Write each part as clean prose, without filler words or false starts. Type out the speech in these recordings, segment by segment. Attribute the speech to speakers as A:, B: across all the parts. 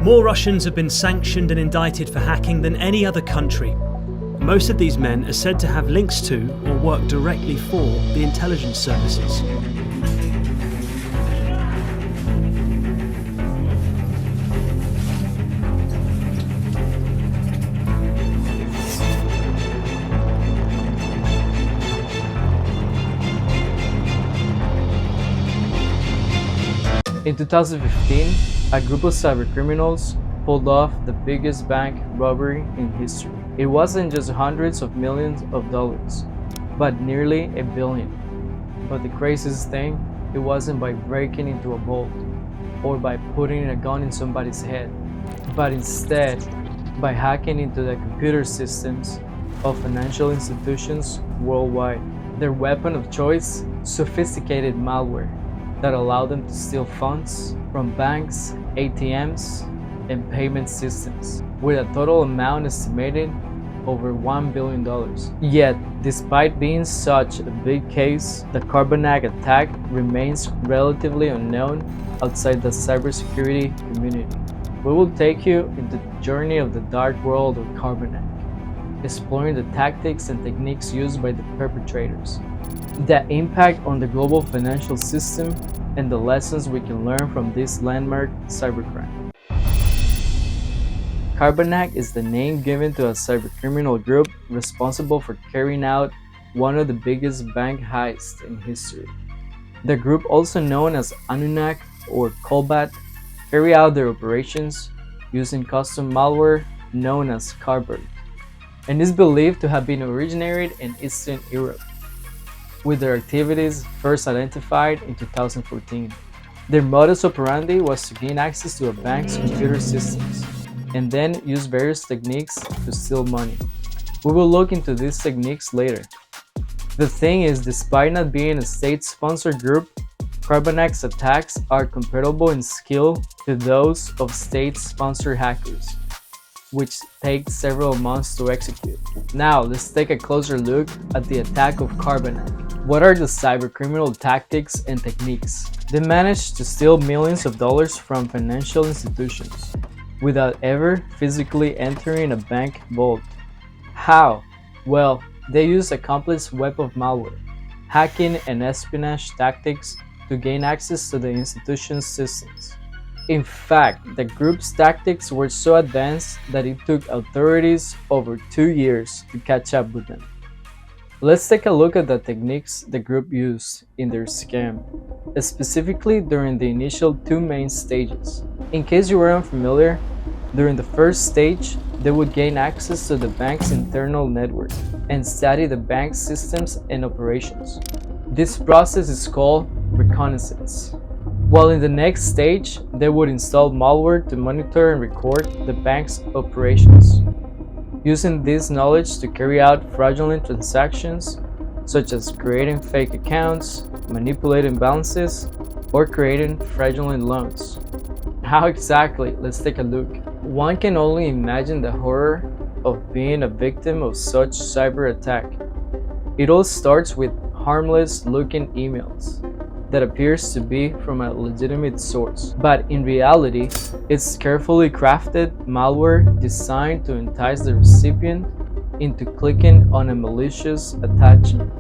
A: More Russians have been sanctioned and indicted for hacking than any other country. Most of these men are said to have links to or work directly for the intelligence services.
B: In 2015, a group of cybercriminals pulled off the biggest bank robbery in history. It wasn't just hundreds of millions of dollars, but nearly $1 billion. But the craziest thing, it wasn't by breaking into a vault or by putting a gun in somebody's head, but instead by hacking into the computer systems of financial institutions worldwide. Their weapon of choice, sophisticated malware that allowed them to steal funds from banks, ATMs, and payment systems, with a total amount estimated over $1 billion. Yet, despite being such a big case, the Carbanak attack remains relatively unknown outside the cybersecurity community. We will take you into the journey of the dark world of Carbanak, exploring the tactics and techniques used by the perpetrators, the impact on the global financial system, and the lessons we can learn from this landmark cybercrime. Carbanak is the name given to a cybercriminal group responsible for carrying out one of the biggest bank heists in history. The group, also known as Anunnaki or Kolbat, carry out their operations using custom malware known as Carbanak, and is believed to have been originated in Eastern Europe, with their activities first identified in 2014. Their modus operandi was to gain access to a bank's computer systems, and then use various techniques to steal money. We will look into these techniques later. The thing is, despite not being a state-sponsored group, Carbanak's attacks are comparable in skill to those of state-sponsored hackers, which take several months to execute. Now, let's take a closer look at the attack of Carbanak. What are the cybercriminal tactics and techniques? They managed to steal millions of dollars from financial institutions without ever physically entering a bank vault. How? Well, they use a complex web of malware, hacking and espionage tactics to gain access to the institution's systems. In fact, the group's tactics were so advanced that it took authorities over 2 years to catch up with them. Let's take a look at the techniques the group used in their scam, specifically during the initial 2 main stages. In case you were unfamiliar, during the first stage, they would gain access to the bank's internal network and study the bank's systems and operations. This process is called Reconnaissance. While in the next stage, they would install malware to monitor and record the bank's operations, using this knowledge to carry out fraudulent transactions, such as creating fake accounts, manipulating balances, or creating fraudulent loans. How exactly? Let's take a look. One can only imagine the horror of being a victim of such cyber attack. It all starts with harmless-looking emails that appears to be from a legitimate source, but in reality, it's carefully crafted malware designed to entice the recipient into clicking on a malicious attachment.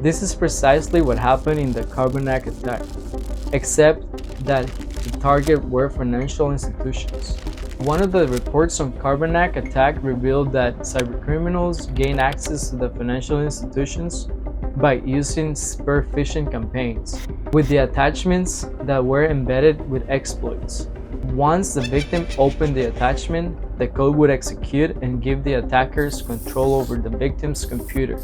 B: This is precisely what happened in the Carbanak attack, except that the target were financial institutions. One of the reports on Carbanak attack revealed that cybercriminals gained access to the financial institutions by using spear phishing campaigns, with the attachments that were embedded with exploits. Once the victim opened the attachment, the code would execute and give the attackers control over the victim's computer.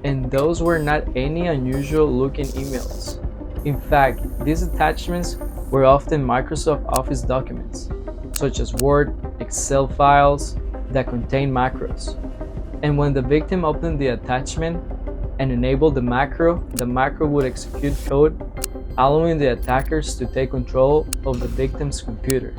B: And those were not any unusual looking emails. In fact, these attachments were often Microsoft Office documents, such as Word, Excel files that contain macros. And when the victim opened the attachment and enabled the macro would execute code, allowing the attackers to take control of the victim's computer.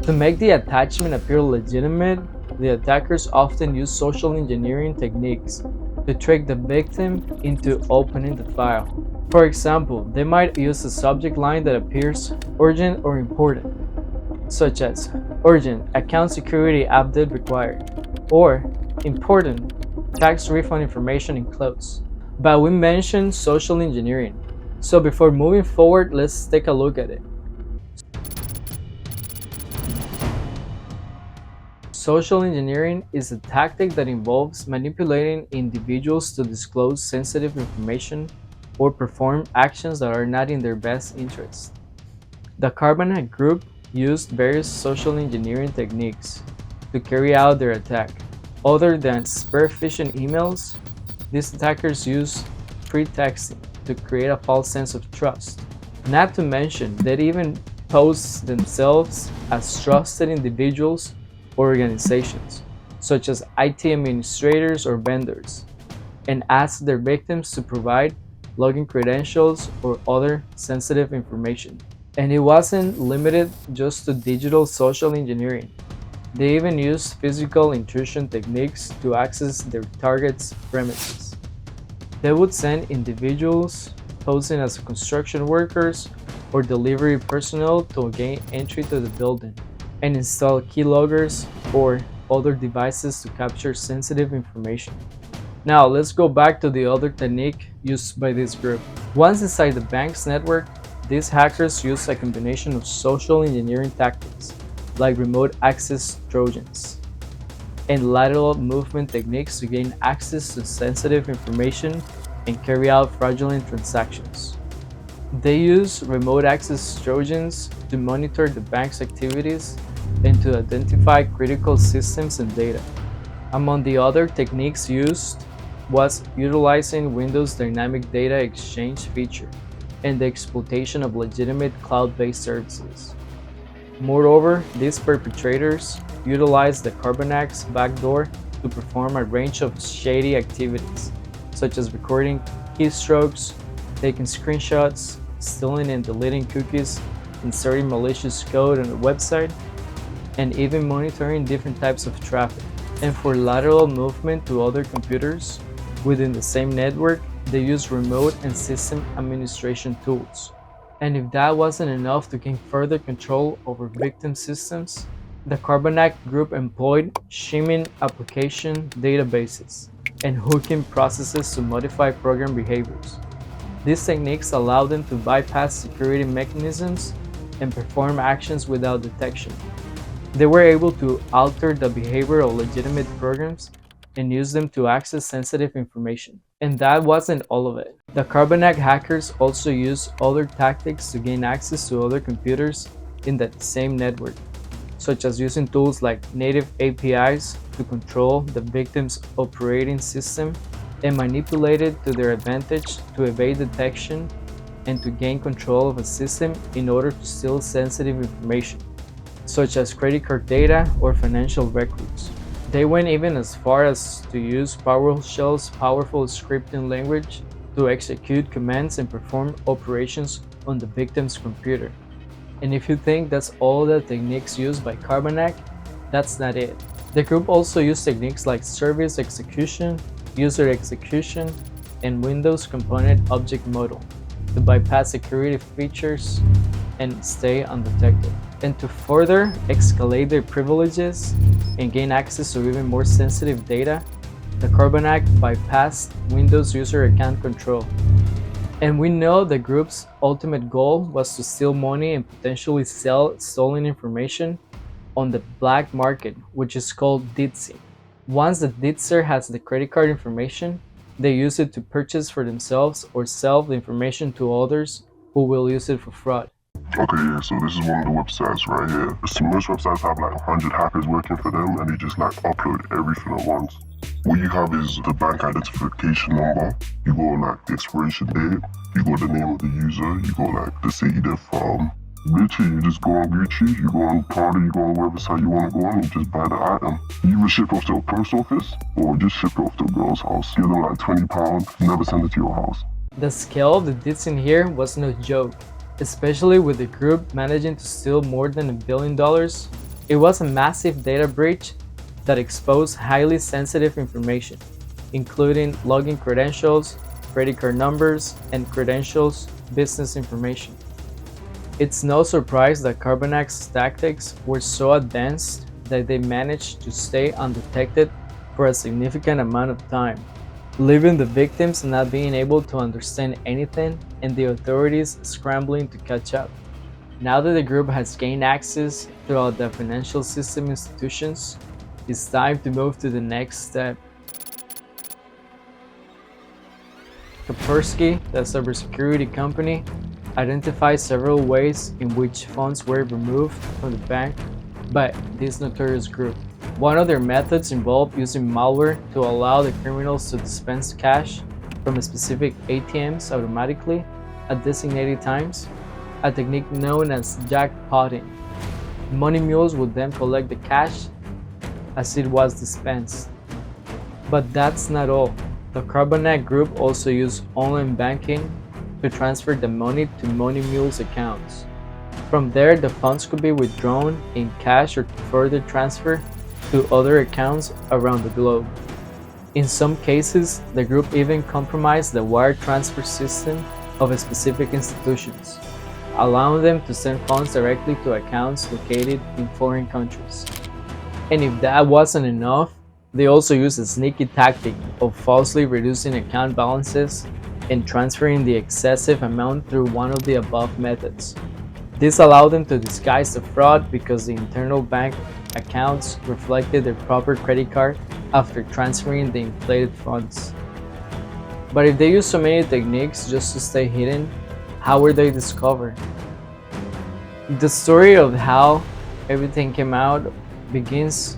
B: To make the attachment appear legitimate, the attackers often use social engineering techniques to trick the victim into opening the file. For example, they might use a subject line that appears urgent or important, such as urgent account security update required, or important tax refund information enclosed. But we mentioned social engineering, so before moving forward, let's take a look at it. Social engineering is a tactic that involves manipulating individuals to disclose sensitive information or perform actions that are not in their best interest. The Carbanak group used various social engineering techniques to carry out their attack. Other than spear phishing emails, these attackers used pretexting to create a false sense of trust. Not to mention, they even pose themselves as trusted individuals or organizations, such as IT administrators or vendors, and ask their victims to provide login credentials or other sensitive information. And it wasn't limited just to digital social engineering. They even used physical intrusion techniques to access their targets' premises. They would send individuals posing as construction workers or delivery personnel to gain entry to the building and install keyloggers or other devices to capture sensitive information. Now, let's go back to the other technique used by this group. Once inside the bank's network, these hackers use a combination of social engineering tactics, like remote access Trojans, and lateral movement techniques to gain access to sensitive information and carry out fraudulent transactions. They use remote access Trojans to monitor the bank's activities and to identify critical systems and data. Among the other techniques used was utilizing Windows Dynamic Data Exchange feature and the exploitation of legitimate cloud-based services. Moreover, these perpetrators utilized the Carbanak's backdoor to perform a range of shady activities, such as recording keystrokes, taking screenshots, stealing and deleting cookies, inserting malicious code on a website, and even monitoring different types of traffic. And for lateral movement to other computers within the same network, they use remote and system administration tools. And if that wasn't enough to gain further control over victim systems, the Carbanak group employed shimming application databases and hooking processes to modify program behaviors. These techniques allow them to bypass security mechanisms and perform actions without detection. They were able to alter the behavior of legitimate programs and use them to access sensitive information. And that wasn't all of it. The Carbanak hackers also used other tactics to gain access to other computers in that same network, such as using tools like native APIs to control the victim's operating system and manipulate it to their advantage to evade detection and to gain control of a system in order to steal sensitive information, such as credit card data or financial records. They went even as far as to use PowerShell's powerful scripting language to execute commands and perform operations on the victim's computer. And if you think that's all the techniques used by Carbanak, that's not it. The group also used techniques like service execution, user execution, and Windows Component Object Model to bypass security features and stay undetected. And to further escalate their privileges and gain access to even more sensitive data, the Carbanak bypassed Windows user account control. And we know the group's ultimate goal was to steal money and potentially sell stolen information on the black market, which is called deetsing. Once the deetser has the credit card information, they use it to purchase for themselves or sell the information to others who will use it for fraud.
C: Okay, yeah, so this is one of the websites right here. So most websites have like 100 hackers working for them and they just like upload everything at once. What you have is the bank identification number, you got like the expiration date, you got the name of the user, you got like the city they're from. Literally, you just go on Gucci, you go on Prada, you go on wherever site you want to go on, you just buy the item. You either ship off to a post office or just ship it off to a girl's house. Give them like £20, never send it to your house.
B: The scale of the deetsing here was no joke, especially with the group managing to steal more than $1 billion. It was a massive data breach that exposed highly sensitive information, including login credentials, credit card numbers, and credentials business information. It's no surprise that Carbanak's tactics were so advanced that they managed to stay undetected for a significant amount of time, leaving the victims not being able to understand anything and the authorities scrambling to catch up. Now that the group has gained access throughout the financial system institutions, it's time to move to the next step. Kaspersky, the cybersecurity company, identified several ways in which funds were removed from the bank by this notorious group. One of their methods involved using malware to allow the criminals to dispense cash from specific ATMs automatically at designated times, a technique known as jackpotting. Money mules would then collect the cash as it was dispensed. But that's not all. The Carbanak group also used online banking to transfer the money to Money Mule's accounts. From there, the funds could be withdrawn in cash or further transferred to other accounts around the globe. In some cases, the group even compromised the wire transfer system of specific institutions, allowing them to send funds directly to accounts located in foreign countries. And if that wasn't enough, they also used a sneaky tactic of falsely reducing account balances and transferring the excessive amount through one of the above methods. This allowed them to disguise the fraud because the internal bank accounts reflected their proper credit card after transferring the inflated funds. But if they used so many techniques just to stay hidden, how were they discovered? The story of how everything came out begins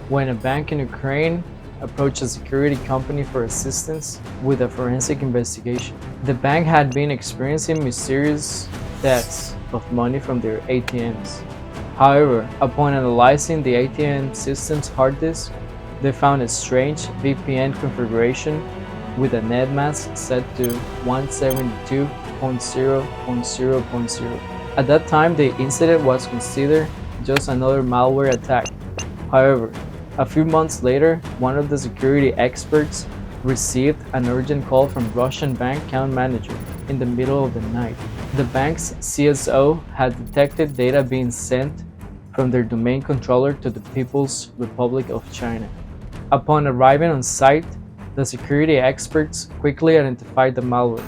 B: when a bank in Ukraine approached a security company for assistance with a forensic investigation. The bank had been experiencing mysterious thefts of money from their ATMs. However, upon analyzing the ATM system's hard disk, they found a strange VPN configuration with a net mask set to 172.0.0.0. At that time, the incident was considered just another malware attack. However, a few months later, one of the security experts received an urgent call from Russian bank account manager in the middle of the night. The bank's CSO had detected data being sent from their domain controller to the People's Republic of China. Upon arriving on site, the security experts quickly identified the malware.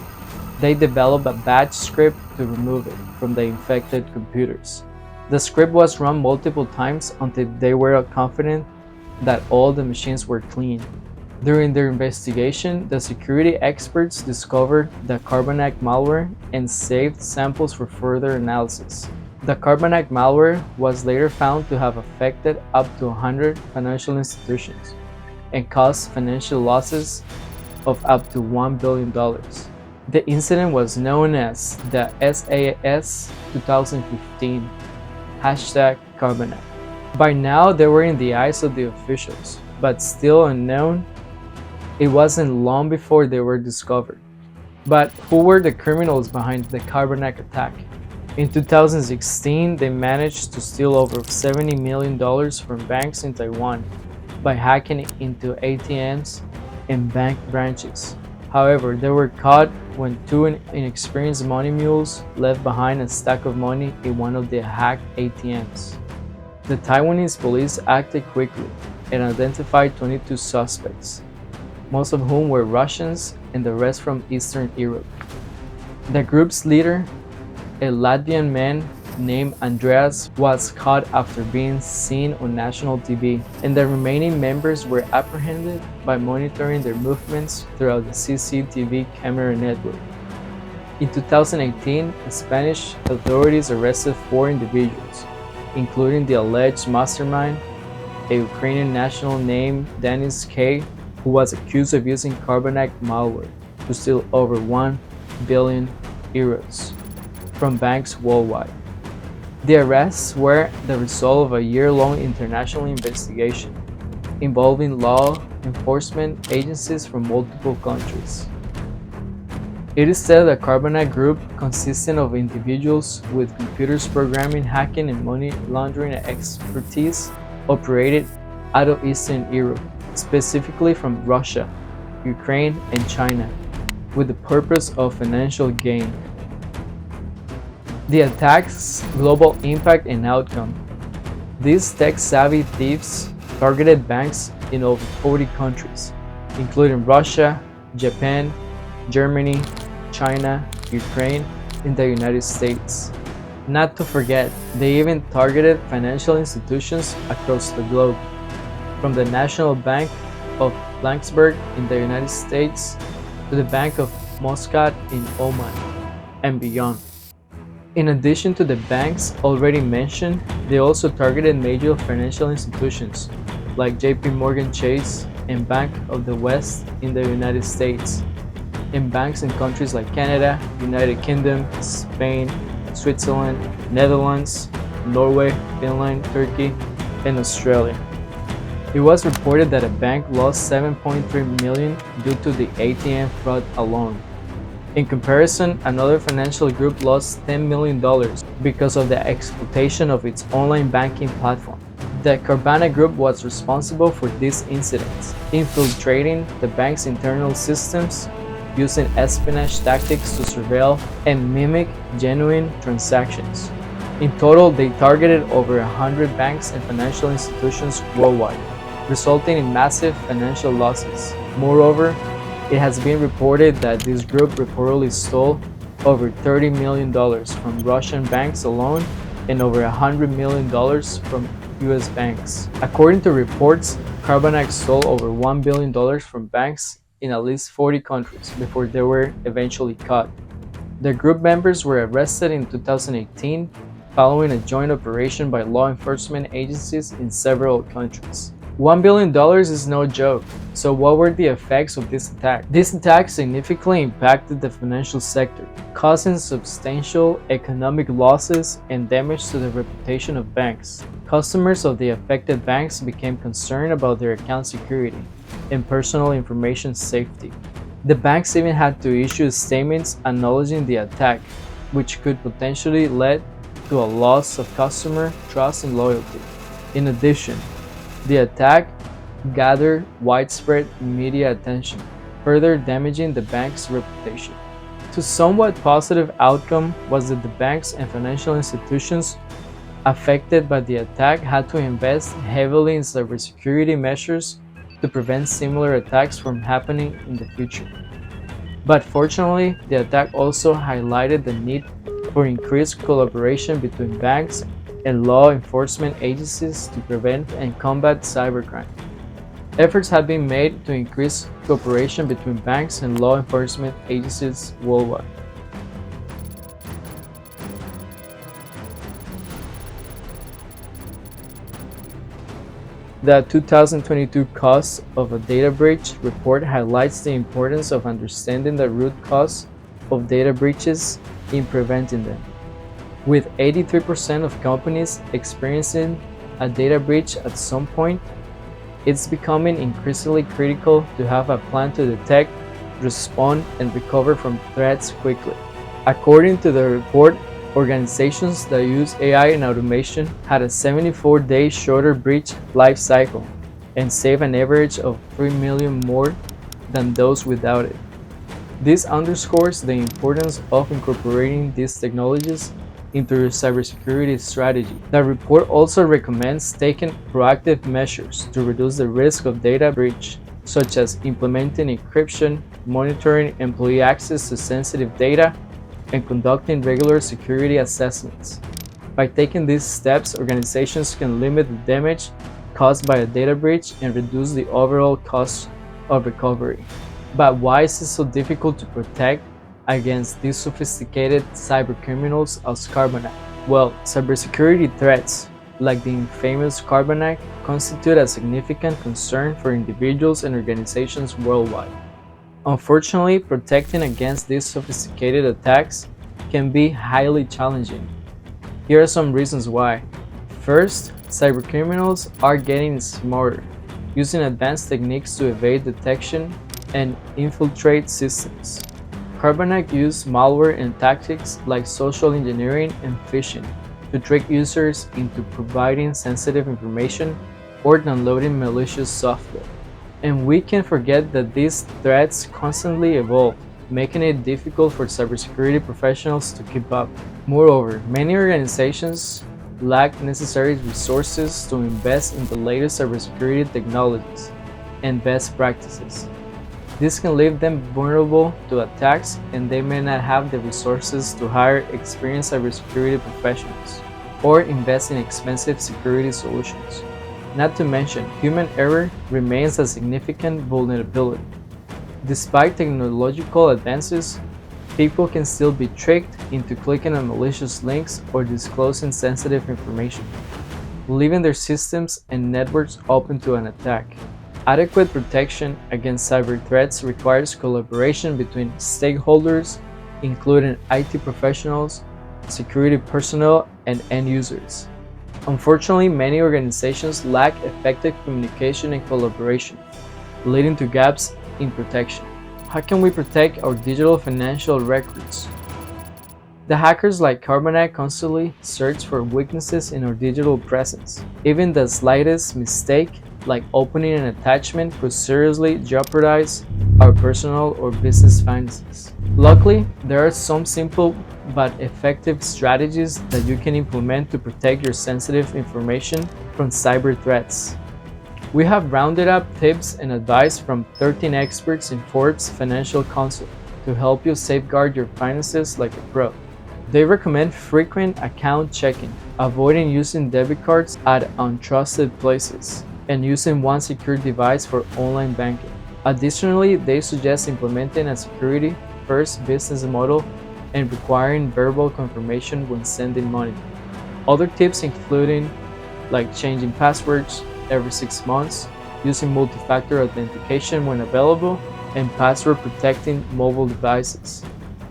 B: They developed a batch script to remove it from the infected computers. The script was run multiple times until they were confident that all the machines were clean. During their investigation, the security experts discovered the Carbanak malware and saved samples for further analysis. The Carbanak malware was later found to have affected up to 100 financial institutions and caused financial losses of up to $1 billion. The incident was known as the SAS 2015 #Carbanak. By now, they were in the eyes of the officials, but still unknown. It wasn't long before they were discovered. But who were the criminals behind the Carbanak attack? In 2016, they managed to steal over $70 million from banks in Taiwan by hacking into ATMs and bank branches. However, they were caught when two inexperienced money mules left behind a stack of money in one of the hacked ATMs. The Taiwanese police acted quickly and identified 22 suspects, most of whom were Russians and the rest from Eastern Europe. The group's leader, a Latvian man named Andreas, was caught after being seen on national TV, and the remaining members were apprehended by monitoring their movements throughout the CCTV camera network. In 2018, the Spanish authorities arrested 4 individuals, including the alleged mastermind, a Ukrainian national named Denis K., who was accused of using Carbanak malware to steal over €1 billion from banks worldwide. The arrests were the result of a year-long international investigation involving law enforcement agencies from multiple countries. It is said that the Carbanak group, consisting of individuals with computers programming, hacking, and money laundering expertise, operated out of Eastern Europe, specifically from Russia, Ukraine, and China, with the purpose of financial gain. The attack's global impact and outcome. These tech-savvy thieves targeted banks in over 40 countries, including Russia, Japan, Germany, China, Ukraine, and the United States. Not to forget, they even targeted financial institutions across the globe, from the National Bank of Blacksburg in the United States to the Bank of Muscat in Oman, and beyond. In addition to the banks already mentioned, they also targeted major financial institutions like JP Morgan Chase and Bank of the West in the United States, and banks in countries like Canada, United Kingdom, Spain, Switzerland, Netherlands, Norway, Finland, Turkey, and Australia. It was reported that a bank lost $7.3 million due to the ATM fraud alone. In comparison, another financial group lost $10 million because of the exploitation of its online banking platform. The Carbanak group was responsible for these incidents, infiltrating the bank's internal systems, using espionage tactics to surveil and mimic genuine transactions. In total, they targeted over 100 banks and financial institutions worldwide, resulting in massive financial losses. Moreover, it has been reported that this group reportedly stole over $30 million from Russian banks alone and over $100 million from US banks. According to reports, Carbanak stole over $1 billion from banks in at least 40 countries before they were eventually caught. The group members were arrested in 2018 following a joint operation by law enforcement agencies in several countries. $1 billion is no joke. So what were the effects of this attack? This attack significantly impacted the financial sector, causing substantial economic losses and damage to the reputation of banks. Customers of the affected banks became concerned about their account security and personal information safety. The banks even had to issue statements acknowledging the attack, which could potentially lead to a loss of customer trust and loyalty. In addition, the attack gathered widespread media attention, further damaging the bank's reputation. The somewhat positive outcome was that the banks and financial institutions affected by the attack had to invest heavily in cybersecurity measures to prevent similar attacks from happening in the future. But fortunately, the attack also highlighted the need for increased collaboration between banks and law enforcement agencies to prevent and combat cybercrime. Efforts have been made to increase cooperation between banks and law enforcement agencies worldwide. The 2022 Costs of a Data Breach report highlights the importance of understanding the root cause of data breaches in preventing them. With 83% of companies experiencing a data breach at some point, it's becoming increasingly critical to have a plan to detect, respond, and recover from threats quickly. According to the report, organizations that use AI and automation had a 74-day shorter breach life cycle and save an average of $3 million more than those without it. This underscores the importance of incorporating these technologies into your cybersecurity strategy. The report also recommends taking proactive measures to reduce the risk of data breach, such as implementing encryption, monitoring employee access to sensitive data, and conducting regular security assessments. By taking these steps, organizations can limit the damage caused by a data breach and reduce the overall cost of recovery. But why is it so difficult to protect against these sophisticated cybercriminals as Carbanak? Well, cybersecurity threats, like the infamous Carbanak, constitute a significant concern for individuals and organizations worldwide. Unfortunately, protecting against these sophisticated attacks can be highly challenging. Here are some reasons why. First, cybercriminals are getting smarter, using advanced techniques to evade detection and infiltrate systems. Carbanak used malware and tactics like social engineering and phishing to trick users into providing sensitive information or downloading malicious software. And we can't forget that these threats constantly evolve, making it difficult for cybersecurity professionals to keep up. Moreover, many organizations lack necessary resources to invest in the latest cybersecurity technologies and best practices. This can leave them vulnerable to attacks, and they may not have the resources to hire experienced cybersecurity professionals or invest in expensive security solutions. Not to mention, human error remains a significant vulnerability. Despite technological advances, people can still be tricked into clicking on malicious links or disclosing sensitive information, leaving their systems and networks open to an attack. Adequate protection against cyber threats requires collaboration between stakeholders, including IT professionals, security personnel, and end users. Unfortunately, many organizations lack effective communication and collaboration, leading to gaps in protection. How can we protect our digital financial records? The hackers like Carbanak constantly search for weaknesses in our digital presence. Even the slightest mistake, like opening an attachment, could seriously jeopardize our personal or business finances. Luckily, there are some simple but effective strategies that you can implement to protect your sensitive information from cyber threats. We have rounded up tips and advice from 13 experts in Forbes Financial Council to help you safeguard your finances like a pro. They recommend frequent account checking, avoiding using debit cards at untrusted places, and using one secure device for online banking. Additionally, they suggest implementing a security-first business model and requiring verbal confirmation when sending money. Other tips including like changing passwords every 6 months, using multi-factor authentication when available, and password protecting mobile devices.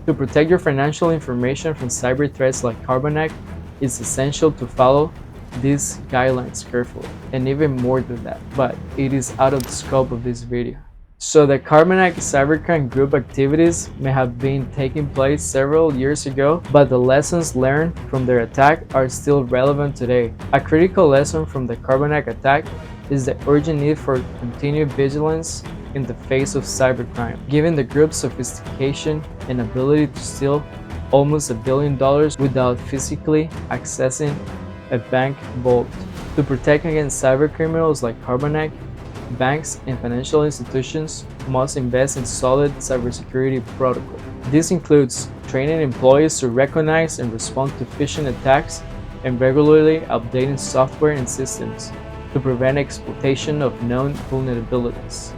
B: To protect your financial information from cyber threats like Carbanak, it's essential to follow these guidelines carefully, and even more than that, but it is out of the scope of this video. So the Carbanak cybercrime group activities may have been taking place several years ago, but the lessons learned from their attack are still relevant today. A critical lesson from the Carbanak attack is the urgent need for continued vigilance in the face of cybercrime. Given the group's sophistication and ability to steal almost $1 billion without physically accessing a bank vault. To protect against cybercriminals like Carbanak, banks and financial institutions must invest in solid cybersecurity protocol. This includes training employees to recognize and respond to phishing attacks and regularly updating software and systems to prevent exploitation of known vulnerabilities.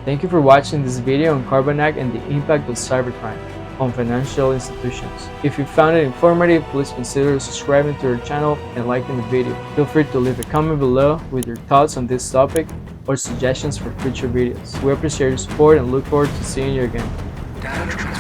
B: Thank you for watching this video on Carbanak and the impact of cybercrime on financial institutions. If you found it informative, please consider subscribing to our channel and liking the video. Feel free to leave a comment below with your thoughts on this topic or suggestions for future videos. We appreciate your support and look forward to seeing you again.